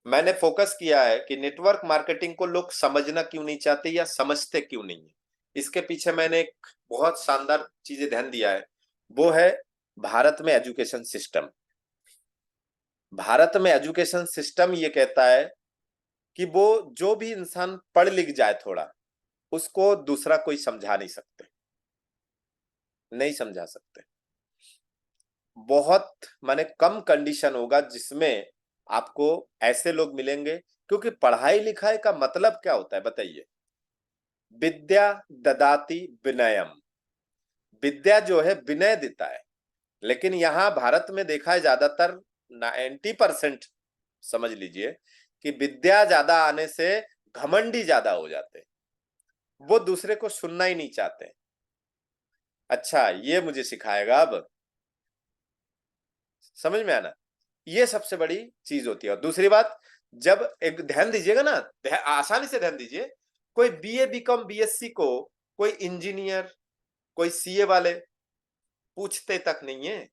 मैंने फोकस किया है कि नेटवर्क मार्केटिंग को लोग समझना क्यों नहीं चाहते या समझते क्यों नहीं है। इसके पीछे मैंने एक बहुत शानदार चीजें ध्यान दिया है। वो है भारत में एजुकेशन सिस्टम। भारत में एजुकेशन सिस्टम ये कहता है कि वो जो भी इंसान पढ़ लिख जाए थोड़ा, उसको दूसरा कोई समझा नहीं सकते, नहीं समझा सकते। बहुत माने कम कंडीशन होगा जिसमें आपको ऐसे लोग मिलेंगे, क्योंकि पढ़ाई लिखाई का मतलब क्या होता है बताइए। विद्या ददाति विनयम। विद्या जो है विनय देता है। लेकिन यहाँ भारत में देखा है ज्यादातर 90% समझ लीजिए कि विद्या ज्यादा आने से घमंडी ज्यादा हो जाते हैं। वो दूसरे को सुनना ही नहीं चाहते। अच्छा, ये मुझे सिखाएगा अब, समझ में आना। ये सबसे बड़ी चीज होती है। और दूसरी बात, जब एक ध्यान दीजिएगा ना, आसानी से ध्यान दीजिए। कोई बीए बीकॉम बीएससी को कोई इंजीनियर, कोई सीए वाले पूछते तक नहीं है।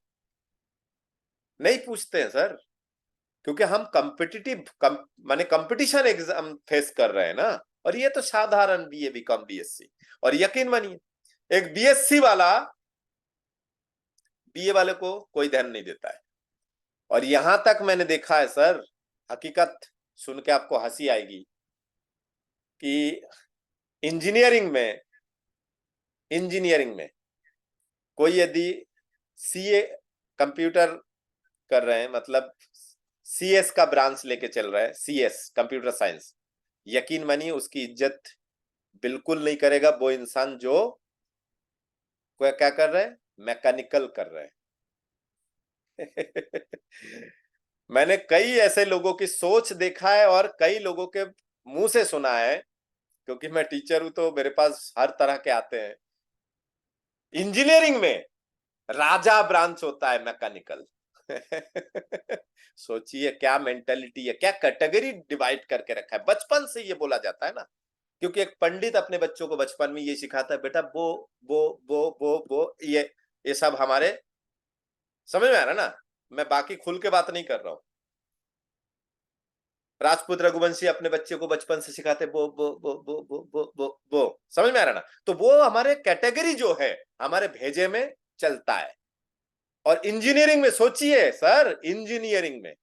नहीं पूछते हैं सर, क्योंकि हम माने कंपटीशन एग्जाम फेस कर रहे हैं ना। और ये तो साधारण बीए बीकॉम बीएससी। और यकीन मानिए, एक बीएससी वाला बीए वाले को कोई ध्यान नहीं देता है। और यहां तक मैंने देखा है सर, हकीकत सुन के आपको हंसी आएगी, कि इंजीनियरिंग में कोई यदि सीए कंप्यूटर कर रहे हैं, मतलब सीएस का ब्रांच लेके चल रहा है, सीएस कंप्यूटर साइंस, यकीन मानिए उसकी इज्जत बिल्कुल नहीं करेगा वो इंसान जो कोई क्या कर रहा है, मैकेनिकल कर रहा है। मैंने कई ऐसे लोगों की सोच देखा है और कई लोगों के मुंह से सुना है, क्योंकि मैं टीचर हूं तो मेरे पास हर तरह के आते हैं। इंजीनियरिंग में राजा ब्रांच होता है मैकेनिकल। सोचिए क्या मेंटेलिटी है, क्या कैटेगरी डिवाइड करके रखा है। बचपन से ये बोला जाता है ना, क्योंकि एक पंडित अपने बच्चों को बचपन में ये सिखाता है, बेटा वो ये सब हमारे समझ में आ रहा है ना। मैं बाकी खुल के बात नहीं कर रहा हूं। राजपूत रघुवंशी अपने बच्चे को बचपन से सिखाते वो समझ में आ रहा ना। तो वो हमारे कैटेगरी जो है हमारे भेजे में चलता है। और इंजीनियरिंग में सोचिए सर, इंजीनियरिंग में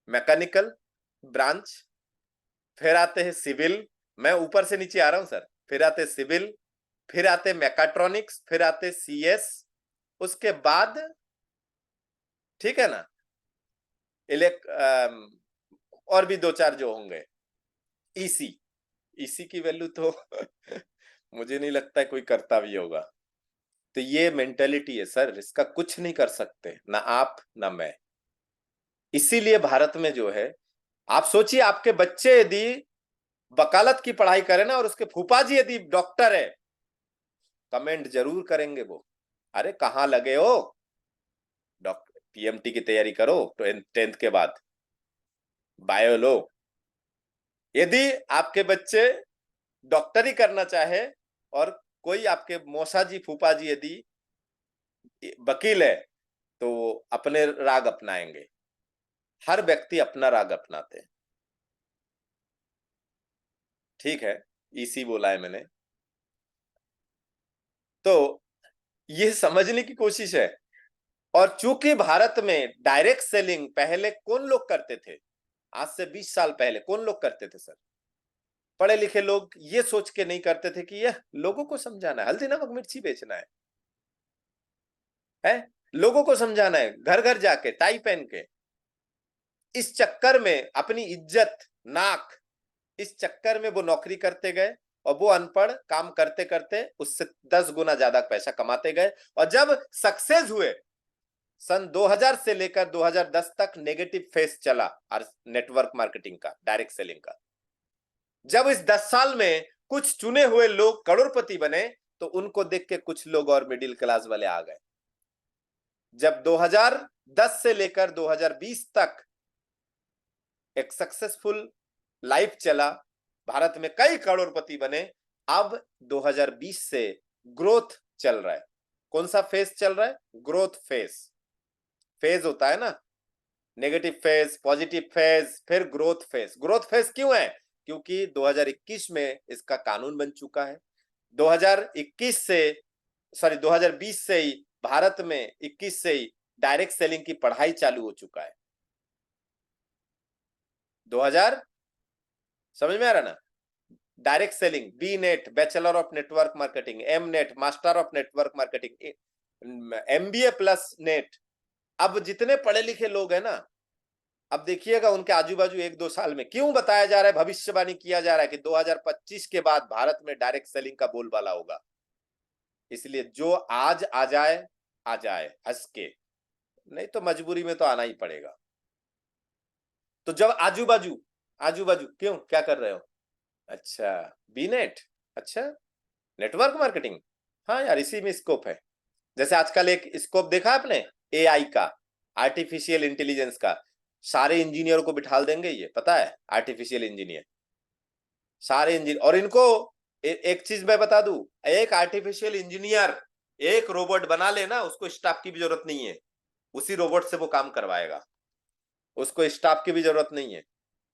मैकेनिकल ब्रांच, फिर आते हैं सिविल। मैं ऊपर से नीचे आ रहा हूं सर। फिर आते सिविल, फिर आते मैकाट्रॉनिक्स, फिर आते सीएस। उसके बाद ठीक है ना, इलेक्ट और भी दो चार जो होंगे, ईसी। ईसी की वैल्यू तो मुझे नहीं लगता है कोई करता भी होगा। तो ये मेंटेलिटी है सर, इसका कुछ नहीं कर सकते ना आप ना मैं। इसीलिए भारत में जो है, आप सोचिए आपके बच्चे यदि वकालत की पढ़ाई करें ना, और उसके फूफा जी यदि डॉक्टर है, कमेंट जरूर करेंगे वो, अरे कहाँ लगे हो, डॉक्टर पीएमटी की तैयारी करो 10th के बाद, बायो लो। यदि आपके बच्चे डॉक्टरी करना चाहे, और कोई आपके मौसा जी फूफा जी यदि वकील है, तो वो अपने राग अपनाएंगे। हर व्यक्ति अपना राग अपनाते हैं। ठीक है, इसी बोला है मैंने। तो ये समझने की कोशिश है। और चूंकि भारत में डायरेक्ट सेलिंग पहले कौन लोग करते थे, आज से 20 साल पहले कौन लोग करते थे सर। पढ़े लिखे लोग ये सोच के नहीं करते थे कि यह लोगों को समझाना है, हल्दी नमक मिर्ची बेचना है लोगों को समझाना है घर घर जाके टाई पहन के। इस चक्कर में अपनी इज्जत, नाक, इस चक्कर में वो नौकरी करते गए। और वो अनपढ़ काम करते करते उससे 10 गुना ज्यादा पैसा कमाते गए। और जब सक्सेस हुए, सन 2000 से लेकर 2010 तक नेगेटिव फेस चला नेटवर्क मार्केटिंग का, डायरेक्ट सेलिंग का। जब इस 10 साल में कुछ चुने हुए लोग करोड़पति बने, तो उनको देख के कुछ लोग और मिडिल क्लास वाले आ गए। जब 2010 से लेकर 2020 तक एक सक्सेसफुल लाइफ चला, भारत में कई करोड़पति बने। अब 2020 से ग्रोथ चल रहा है। कौन सा फेज चल रहा है, ग्रोथ फेज। फेज होता है ना, नेगेटिव फेज, पॉजिटिव फेज, फिर ग्रोथ फेज। ग्रोथ फेज क्यों है? क्योंकि 2021 में इसका कानून बन चुका है। 2020 से ही भारत में 21 से ही डायरेक्ट सेलिंग की पढ़ाई चालू हो चुका है। 2000 समझ में आ रहा ना? Direct selling, B net bachelor of network marketing, M net master of network marketing, MBA plus net. अब जितने पढ़े लिखे लोग हैं ना, अब देखिएगा उनके आजू बाजू 1-2 साल में क्यों बताया जा रहा है, भविष्यवाणी किया जा रहा है कि 2025 के बाद भारत में डायरेक्ट सेलिंग का बोलबाला होगा। इसलिए जो आज आ जाए हंस के, नहीं तो मजबूरी में तो आना ही पड़ेगा। तो जब आजू बाजू क्यों, क्या कर रहे हो? अच्छा, बी नेट, अच्छा नेटवर्क मार्केटिंग, हाँ यार इसी में स्कोप है। जैसे आजकल एक स्कोप देखा आपने AI का, आर्टिफिशियल इंटेलिजेंस का, सारे इंजीनियर को बिठा देंगे, ये पता है? आर्टिफिशियल इंजीनियर, सारे इंजीनियर। और इनको एक चीज मैं बता दूं, एक आर्टिफिशियल इंजीनियर एक रोबोट बना लेना, उसको स्टाफ की भी जरूरत नहीं है, उसी रोबोट से वो काम करवाएगा, उसको स्टाफ की भी जरूरत नहीं है।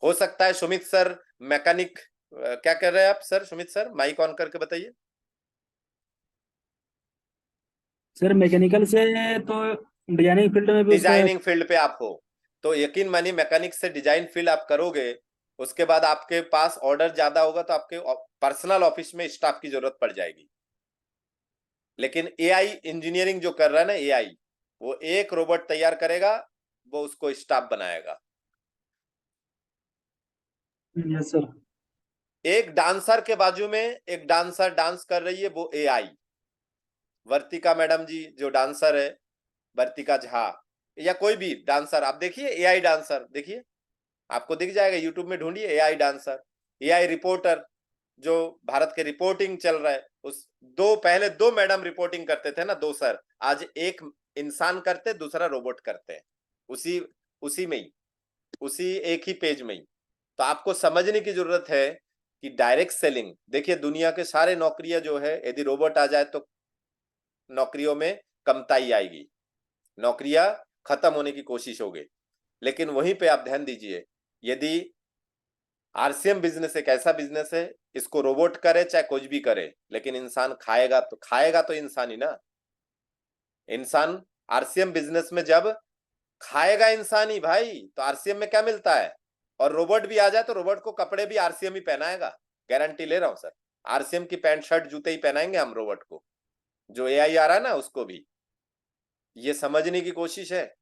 हो सकता है सुमित सर मैकेनिक, क्या कर रहे हैं आप sir? Sumit sir mike on करके बताइए। सर मैकेनिकल से तो डिजाइनिंग फील्ड में भी उसका। डिजाइनिंग फील्ड पे आप हो तो यकीन मानिए मैकेनिक से डिजाइन फील्ड आप करोगे, उसके बाद आपके पास ऑर्डर ज्यादा होगा तो आपके पर्सनल ऑफिस में स्टाफ की जरूरत पड़ जाएगी। लेकिन AI इंजीनियरिंग जो कर रहा है ना, AI वो एक रोबोट तैयार करेगा, वो उसको स्टाफ बनाएगा। Yes sir. एक डांसर के बाजू में एक डांसर डांस कर रही है, वो AI। वर्तिका मैडम जी जो डांसर है, वर्तिका झा, या कोई भी डांसर आप देखिए, AI डांसर देखिए, आपको दिख जाएगा, यूट्यूब में ढूंढिए AI डांसर, AI रिपोर्टर जो भारत के रिपोर्टिंग चल रहा है, उस पहले दो मैडम रिपोर्टिंग करते थे ना, दो सर, आज एक इंसान करते, दूसरा रोबोट करते हैं, उसी उसी में ही, उसी एक ही पेज में ही। तो आपको समझने की जरूरत है कि डायरेक्ट सेलिंग, देखिए दुनिया के सारे नौकरियां जो है, यदि रोबोट आ जाए तो नौकरियों में कमताई आएगी, नौकरियां खत्म होने की कोशिश होगी। लेकिन वहीं पे आप ध्यान दीजिए, यदि RCM बिजनेस एक ऐसा बिजनेस है, इसको रोबोट करे चाहे कुछ भी करे, लेकिन इंसान खाएगा तो इंसान ही ना। इंसान RCM बिजनेस में जब खाएगा इंसान ही भाई, तो RCM में क्या मिलता है? और रोबोट भी आ जाए तो रोबोट को कपड़े भी RCM ही पहनाएगा, गारंटी ले रहा हूं सर। RCM की पैंट शर्ट जूते ही पहनाएंगे हम रोबोट को, जो AI आ रहा है ना उसको भी। ये समझने की कोशिश है,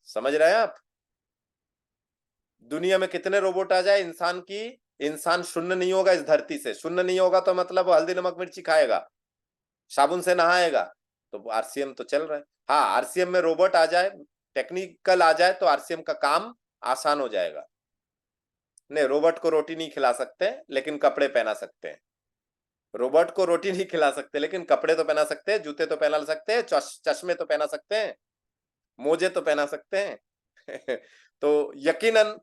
समझ रहे हैं आप? दुनिया में कितने रोबोट आ जाए, इंसान शून्य नहीं होगा, इस धरती से शून्य नहीं होगा, तो मतलब हल्दी नमक मिर्ची खाएगा, साबुन से नहाएगा, तो RCM तो चल रहा है। हाँ, RCM में रोबोट आ जाए, टेक्निकल आ जाए, तो RCM का काम आसान हो जाएगा। नहीं, रोबोट को रोटी नहीं खिला सकते लेकिन कपड़े पहना सकते हैं। रोबोट को रोटी नहीं खिला सकते लेकिन कपड़े तो पहना सकते हैं, जूते तो पहना सकते हैं, चश्मे तो पहना सकते हैं, मोजे तो पहना सकते हैं। तो यकीनन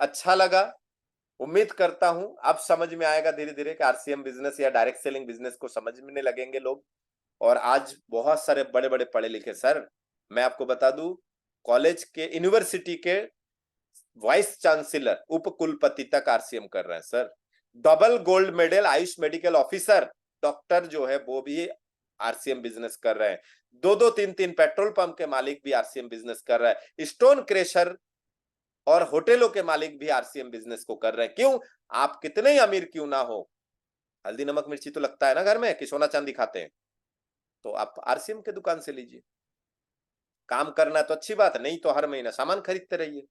अच्छा लगा, उम्मीद करता हूं अब समझ में आएगा धीरे धीरे कि RCM बिजनेस या डायरेक्ट सेलिंग बिजनेस को समझने लगेंगे लोग। और आज बहुत सारे बड़े बड़े पढ़े लिखे सर, मैं आपको बता दूं, कॉलेज के यूनिवर्सिटी के वाइस चांसलर उप कुलपति तक RCM कर रहे हैं sir. Double gold medal Ayush medical officer doctor जो है वो भी RCM बिजनेस कर रहे हैं। दो दो तीन तीन पेट्रोल पंप के मालिक भी RCM बिजनेस कर रहे हैं। स्टोन क्रेशर और होटलों के मालिक भी RCM बिजनेस को कर रहे हैं। क्यों? आप कितने ही अमीर क्यों ना हो, हल्दी नमक मिर्ची तो लगता है ना घर में कि सोना चांदी खाते हैं, तो आप RCM के दुकान से लीजिए। काम करना तो अच्छी बात है, नहीं तो हर महीना सामान खरीदते रहिए।